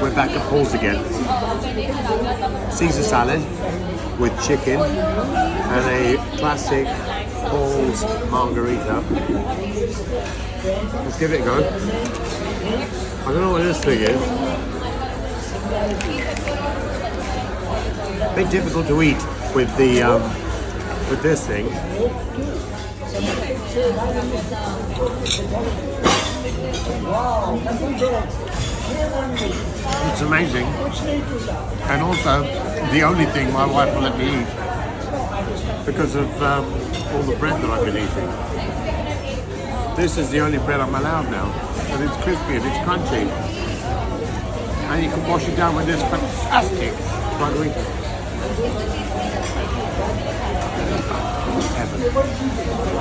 we're back at Paul's again. Caesar salad with chicken and a classic Paul's margarita. Let's give it a go. I don't know what this thing is. A bit difficult to eat with the with this thing. It's amazing, and also the only thing my wife will let me eat because of all the bread that I've been eating. This is the only bread I'm allowed now, and it's crispy and it's crunchy, and you can wash it down with this fantastic margarita. Heaven.